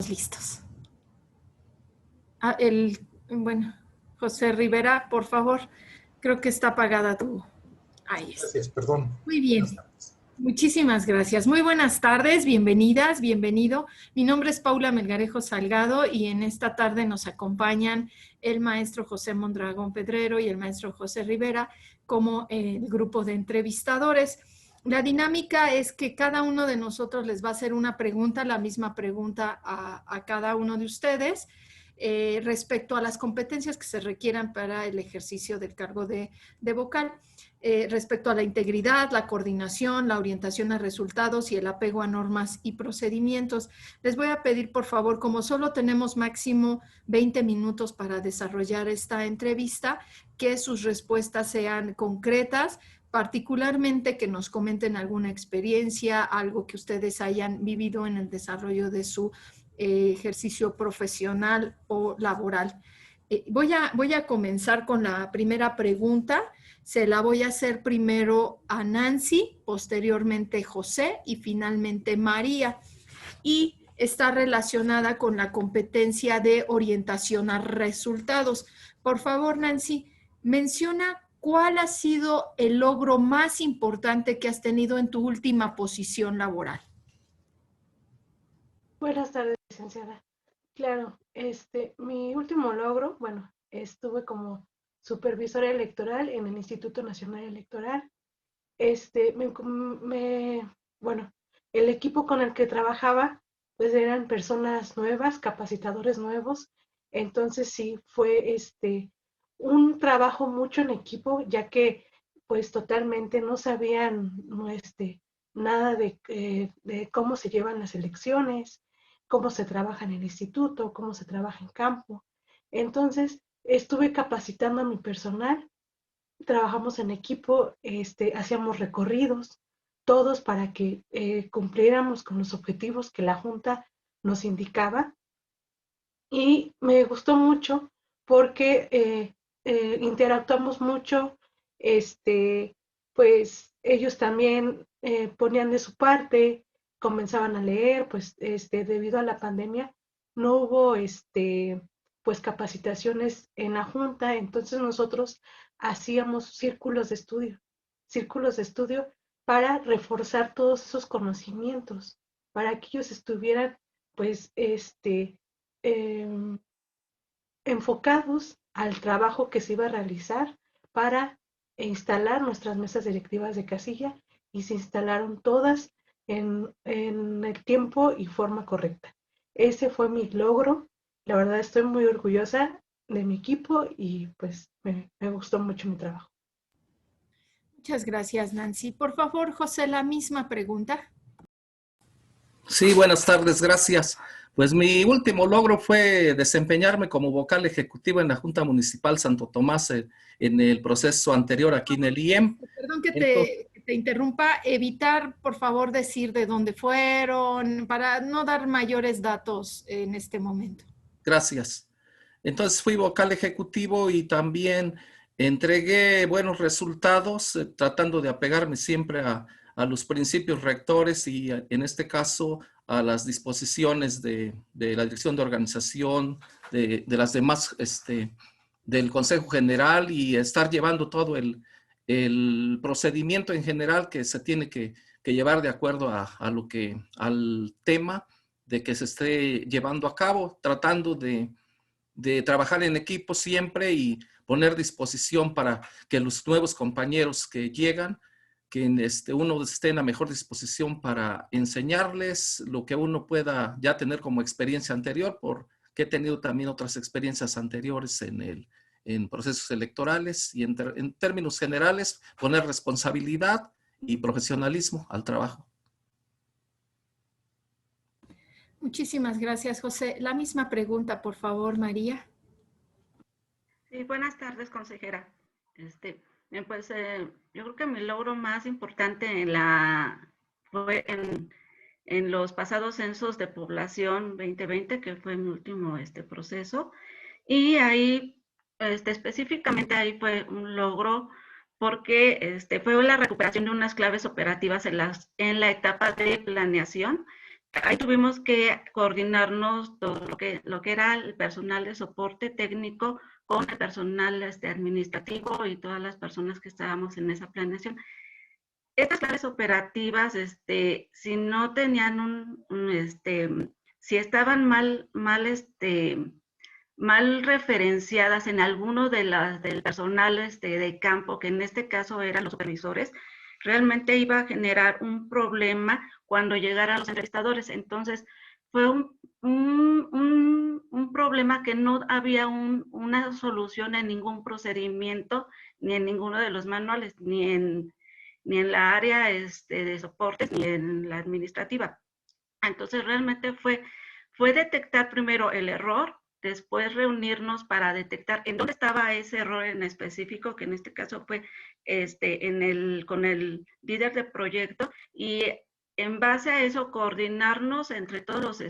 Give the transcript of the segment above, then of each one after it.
Listos. Bueno, José Rivera, por favor, creo que está apagada tu... Ahí está. Gracias, perdón. Muy bien. Muchísimas gracias. Muy buenas tardes, bienvenidas, bienvenido. Mi nombre es Paula Melgarejo Salgado y en esta tarde nos acompañan el maestro José Mondragón Pedrero y el maestro José Rivera como el grupo de entrevistadores. La dinámica es que cada uno de nosotros les va a hacer una pregunta, la misma pregunta a cada uno de ustedes respecto a las competencias que se requieran para el ejercicio del cargo de vocal. Respecto a la integridad, la coordinación, la orientación a resultados y el apego a normas y procedimientos. Les voy a pedir, por favor, como solo tenemos máximo 20 minutos para desarrollar esta entrevista, que sus respuestas sean concretas, particularmente que nos comenten alguna experiencia, algo que ustedes hayan vivido en el desarrollo de su ejercicio profesional o laboral. Voy a comenzar con la primera pregunta. Se la voy a hacer primero a Nancy, posteriormente José y finalmente María. Y está relacionada con la competencia de orientación a resultados. Por favor, Nancy, menciona cuál ha sido el logro más importante que has tenido en tu última posición laboral. Buenas tardes, licenciada. Claro, mi último logro, bueno, estuve como supervisora electoral en el Instituto Nacional Electoral. Bueno, el equipo con el que trabajaba, pues eran personas nuevas, capacitadores nuevos. Entonces sí, fue un trabajo mucho en equipo, ya que pues totalmente no sabían nada de cómo se llevan las elecciones, cómo se trabaja en el instituto, cómo se trabaja en campo. Entonces, estuve capacitando a mi personal, trabajamos en equipo, hacíamos recorridos, todos para que cumpliéramos con los objetivos que la Junta nos indicaba. Y me gustó mucho porque interactuamos mucho, pues ellos también ponían de su parte, comenzaban a leer, pues debido a la pandemia no hubo pues capacitaciones en la Junta, entonces nosotros hacíamos círculos de estudio para reforzar todos esos conocimientos, para que ellos estuvieran pues enfocados al trabajo que se iba a realizar para instalar nuestras mesas directivas de casilla, y se instalaron todas en el tiempo y forma correcta. Ese fue mi logro. La verdad estoy muy orgullosa de mi equipo y pues me gustó mucho mi trabajo. Muchas gracias, Nancy. Por favor, José, la misma pregunta. Sí, buenas tardes, gracias. Pues mi último logro fue desempeñarme como vocal ejecutivo en la Junta Municipal Santo Tomás en el proceso anterior aquí en el IEM. Perdón que te interrumpa, evitar, por favor, decir de dónde fueron, para no dar mayores datos en este momento. Gracias. Entonces fui vocal ejecutivo y también entregué buenos resultados, tratando de apegarme siempre a los principios rectores y en este caso a las disposiciones de la Dirección de Organización, de las demás, del Consejo General, y estar llevando todo el procedimiento en general que se tiene que llevar de acuerdo al tema de que se esté llevando a cabo, tratando de trabajar en equipo siempre y poner disposición para que los nuevos compañeros que llegan, que uno esté en la mejor disposición para enseñarles lo que uno pueda ya tener como experiencia anterior, porque he tenido también otras experiencias anteriores en procesos electorales, y en términos generales poner responsabilidad y profesionalismo al trabajo. Muchísimas gracias, José. La misma pregunta, por favor, María. Sí, buenas tardes, consejera. Pues yo creo que mi logro más importante fue en los pasados censos de población 2020, que fue mi último proceso. Y ahí, específicamente ahí fue un logro porque fue la recuperación de unas claves operativas en la etapa de planeación, ahí tuvimos que coordinarnos todo lo que era el personal de soporte técnico con el personal administrativo y todas las personas que estábamos en esa planeación. Estas claves operativas, si no tenían si estaban mal referenciadas en alguno del personal de campo, que en este caso eran los supervisores, realmente iba a generar un problema cuando llegaran los entrevistadores. Entonces, fue un problema que no había una solución en ningún procedimiento, ni en ninguno de los manuales, ni en la área de soportes, ni en la administrativa. Entonces, realmente fue detectar primero el error, después reunirnos para detectar en dónde estaba ese error en específico, que en este caso fue con el líder de proyecto, y en base a eso coordinarnos entre todos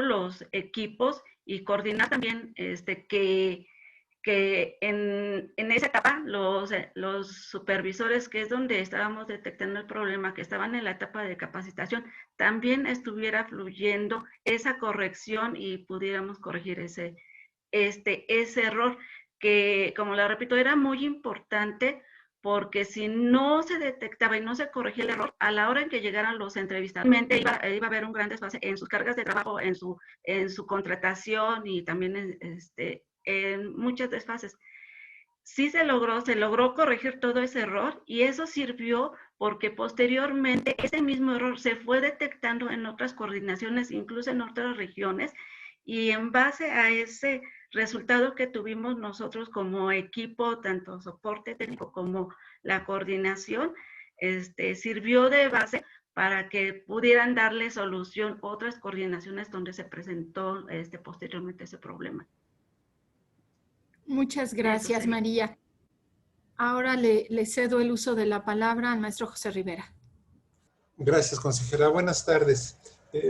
los equipos y coordinar también que en esa etapa los supervisores, que es donde estábamos detectando el problema, que estaban en la etapa de capacitación, también estuviera fluyendo esa corrección y pudiéramos corregir ese error, que, como le repito, era muy importante, porque si no se detectaba y no se corregía el error, a la hora en que llegaran los entrevistadores, iba a haber un gran desfase en sus cargas de trabajo, en su contratación y también en muchas desfases. Sí se logró corregir todo ese error, y eso sirvió porque posteriormente ese mismo error se fue detectando en otras coordinaciones, incluso en otras regiones, y en base a ese resultado que tuvimos nosotros como equipo, tanto soporte técnico como la coordinación, sirvió de base para que pudieran darle solución a otras coordinaciones donde se presentó posteriormente ese problema. Muchas gracias, María. Ahora le cedo el uso de la palabra al maestro José Rivera. Gracias, consejera. Buenas tardes.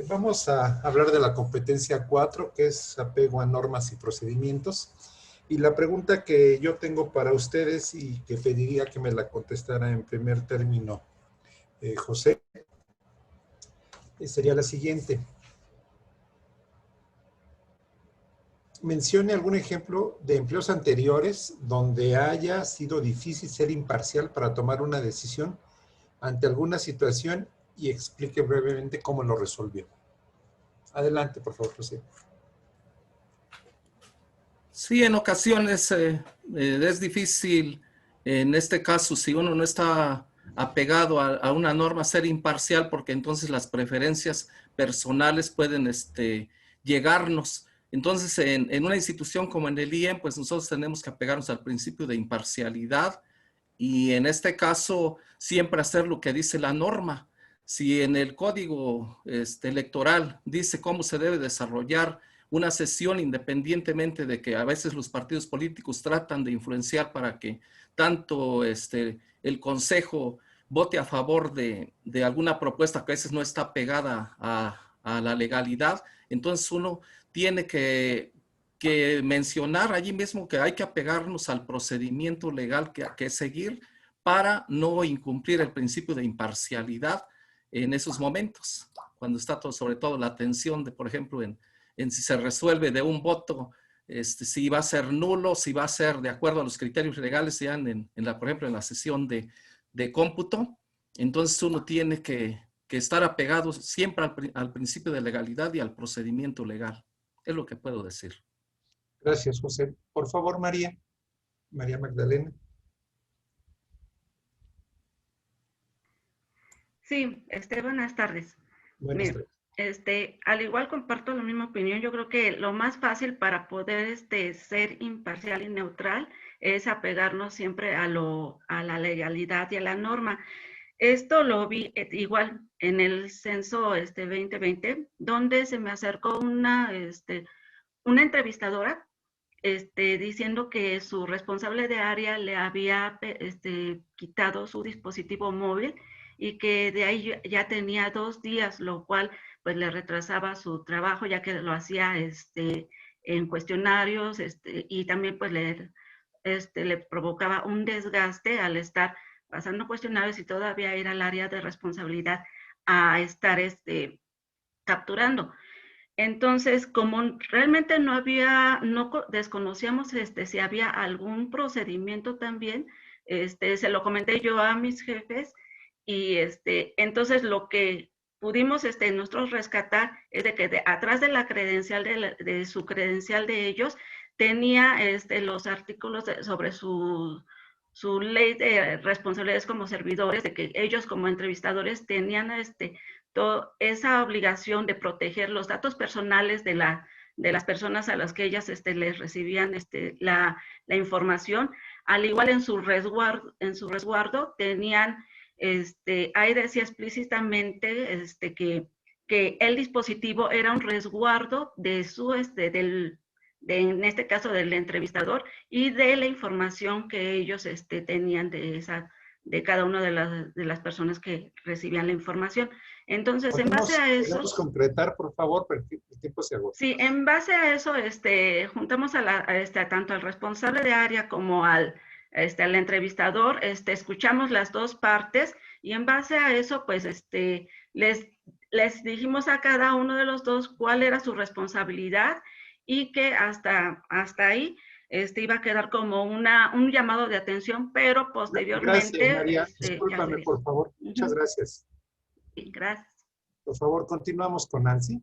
Vamos a hablar de la competencia 4, que es apego a normas y procedimientos. Y la pregunta que yo tengo para ustedes y que pediría que me la contestara en primer término José, sería la siguiente. Mencione algún ejemplo de empleos anteriores donde haya sido difícil ser imparcial para tomar una decisión ante alguna situación y explique brevemente cómo lo resolvió. Adelante, por favor, José. Sí, en ocasiones es difícil, en este caso, si uno no está apegado a una norma, ser imparcial, porque entonces las preferencias personales pueden llegarnos. Entonces, en una institución como en el IEM, pues nosotros tenemos que apegarnos al principio de imparcialidad, y en este caso siempre hacer lo que dice la norma. Si en el código electoral dice cómo se debe desarrollar una sesión, independientemente de que a veces los partidos políticos tratan de influenciar para que tanto el consejo vote a favor de alguna propuesta que a veces no está pegada a la legalidad, entonces uno tiene que mencionar allí mismo que hay que apegarnos al procedimiento legal que seguir para no incumplir el principio de imparcialidad en esos momentos, cuando está sobre todo la atención de, por ejemplo, en si se resuelve de un voto, si va a ser nulo, si va a ser de acuerdo a los criterios legales, ya por ejemplo, en la sesión de cómputo. Entonces uno tiene que estar apegado siempre al principio de legalidad y al procedimiento legal. Es lo que puedo decir. Gracias, José. Por favor, María Magdalena. Sí, buenas tardes. Buenas tardes. Al igual comparto la misma opinión. Yo creo que lo más fácil para poder ser imparcial y neutral es apegarnos siempre a la legalidad y a la norma. Esto lo vi igual en el censo 2020, donde se me acercó una entrevistadora diciendo que su responsable de área le había quitado su dispositivo móvil, y que de ahí ya tenía 2 días, lo cual pues le retrasaba su trabajo, ya que lo hacía en cuestionarios, y también pues le provocaba un desgaste al estar pasando cuestionarios y todavía ir al área de responsabilidad a estar capturando. Entonces, como realmente desconocíamos si había algún procedimiento también, se lo comenté yo a mis jefes y entonces lo que pudimos nosotros rescatar es de que atrás de la credencial de su credencial de ellos tenía los artículos sobre su ley de responsabilidades como servidores, de que ellos como entrevistadores tenían toda esa obligación de proteger los datos personales de las personas a las que ellas les recibían la información. Al igual en su resguardo tenían, ahí decía explícitamente que el dispositivo era un resguardo de en este caso del entrevistador y de la información que ellos tenían de cada una de las personas que recibían la información. Entonces, en base a eso... ¿Podemos concretar, por favor? Porque el tiempo se agota. Sí, en base a eso, juntamos tanto al responsable de área como al entrevistador, escuchamos las dos partes y en base a eso, pues, les dijimos a cada uno de los dos cuál era su responsabilidad y que hasta ahí iba a quedar como un llamado de atención, pero posteriormente... Gracias, María. Discúlpame, por favor. Muchas gracias. Sí, gracias. Por favor, continuamos con Nancy.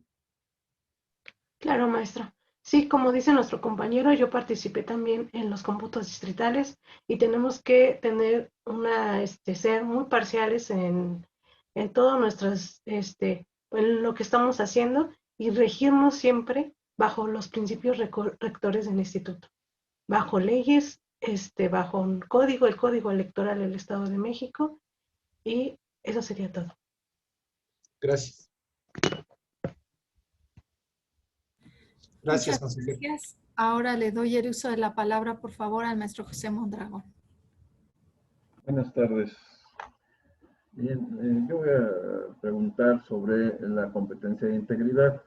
Claro, maestra. Sí, como dice nuestro compañero, yo participé también en los cómputos distritales y tenemos que tener ser muy parciales en todo en lo que estamos haciendo y regirnos siempre bajo los principios rectores del instituto, bajo leyes, bajo un código, el Código Electoral del Estado de México, y eso sería todo. Gracias. Gracias, Muchas consejero. gracias. Ahora le doy el uso de la palabra, por favor, al maestro José Mondragón. Buenas tardes. Bien, yo voy a preguntar sobre la competencia de integridad.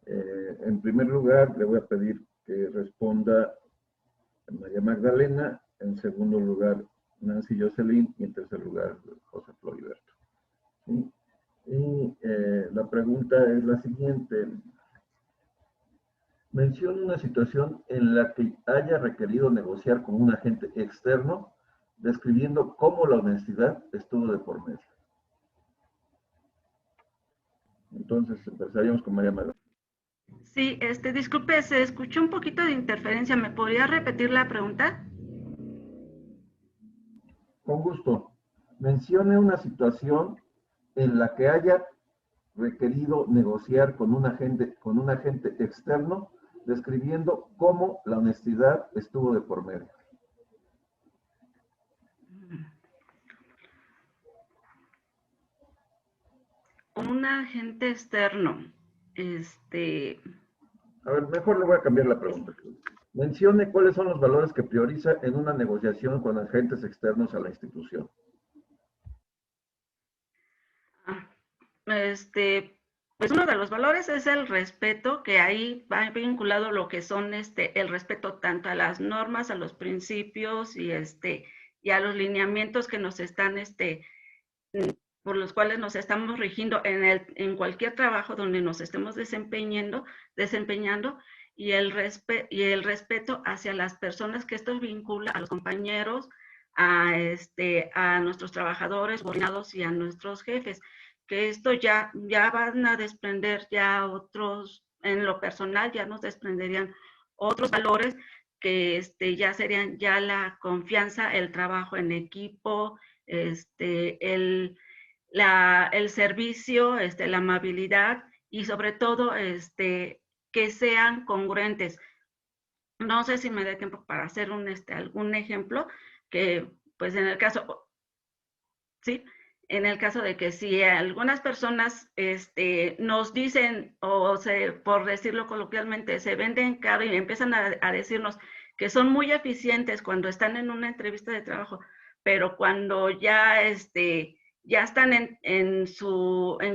En primer lugar, le voy a pedir que responda María Magdalena, en segundo lugar, Nancy Jocelyn, y en tercer lugar, José Floriberto. ¿Sí? Y la pregunta es la siguiente. Menciona una situación en la que haya requerido negociar con un agente externo, describiendo cómo la honestidad estuvo de por medio. Entonces, empezaríamos con María Magdalena. Sí, disculpe, se escuchó un poquito de interferencia. ¿Me podría repetir la pregunta? Con gusto. Mencione una situación en la que haya requerido negociar con un agente externo, describiendo cómo la honestidad estuvo de por medio. Un agente externo. A ver, mejor le voy a cambiar la pregunta. Mencione cuáles son los valores que prioriza en una negociación con agentes externos a la institución. Pues uno de los valores es el respeto, que ahí va vinculado lo que son el respeto tanto a las normas, a los principios y a los lineamientos que nos están por los cuales nos estamos rigiendo en cualquier trabajo donde nos estemos desempeñando, y el respeto hacia las personas, que esto vincula a los compañeros, a nuestros trabajadores subordinados y a nuestros jefes, que esto ya van a desprender ya otros, en lo personal ya nos desprenderían otros valores que ya serían ya la confianza, el trabajo en equipo, el servicio, la amabilidad y sobre todo que sean congruentes. No sé si me da tiempo para hacer algún ejemplo, que pues en el caso, ¿sí? En el caso de que si algunas personas nos dicen, por decirlo coloquialmente, se venden caro y empiezan a decirnos que son muy eficientes cuando están en una entrevista de trabajo, pero cuando ya están en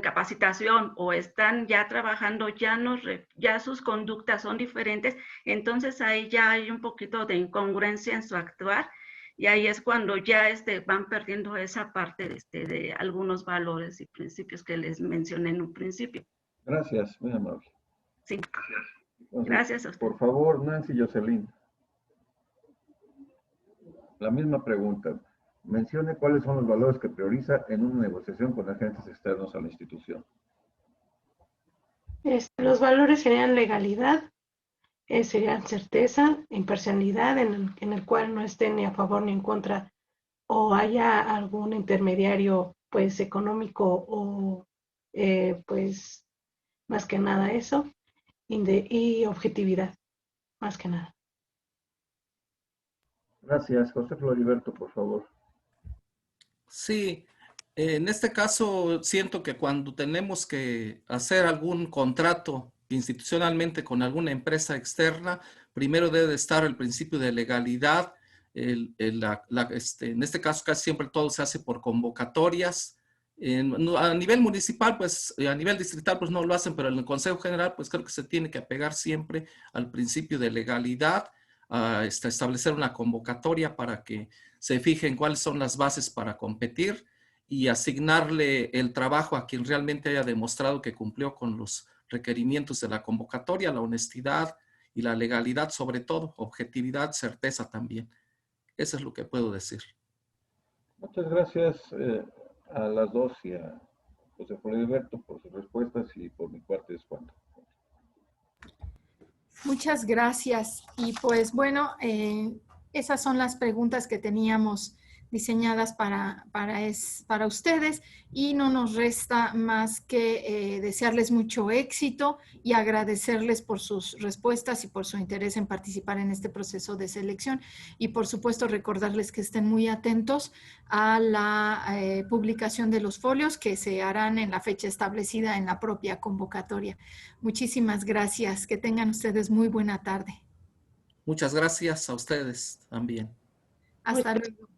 capacitación o están ya trabajando, ya sus conductas son diferentes, entonces ahí ya hay un poquito de incongruencia en su actuar y ahí es cuando ya van perdiendo esa parte de algunos valores y principios que les mencioné en un principio. Gracias, muy amable. Sí, Entonces, gracias a usted. por favor, Nancy Jocelyn. La misma pregunta. Mencione cuáles son los valores que prioriza en una negociación con agentes externos a la institución. Los valores serían legalidad, serían certeza, imparcialidad, en el cual no esté ni a favor ni en contra, o haya algún intermediario, pues, económico o, pues, más que nada eso, y objetividad, más que nada. Gracias. José Floriberto, por favor. Sí, en este caso siento que cuando tenemos que hacer algún contrato institucionalmente con alguna empresa externa, primero debe de estar el principio de legalidad. En este caso casi siempre todo se hace por convocatorias. A nivel municipal, pues a nivel distrital, pues no lo hacen, pero en el Consejo General, pues creo que se tiene que apegar siempre al principio de legalidad, a establecer una convocatoria para que se fijen cuáles son las bases para competir y asignarle el trabajo a quien realmente haya demostrado que cumplió con los requerimientos de la convocatoria, la honestidad y la legalidad, sobre todo, objetividad, certeza también. Eso es lo que puedo decir. Muchas gracias a las dos y a José Floriberto por sus respuestas y por mi parte es cuanto. Muchas gracias. Y pues bueno, esas son las preguntas que teníamos diseñadas para ustedes y no nos resta más que desearles mucho éxito y agradecerles por sus respuestas y por su interés en participar en este proceso de selección y por supuesto recordarles que estén muy atentos a la publicación de los folios que se harán en la fecha establecida en la propia convocatoria. Muchísimas gracias. Que tengan ustedes muy buena tarde. Muchas gracias a ustedes también. Hasta luego.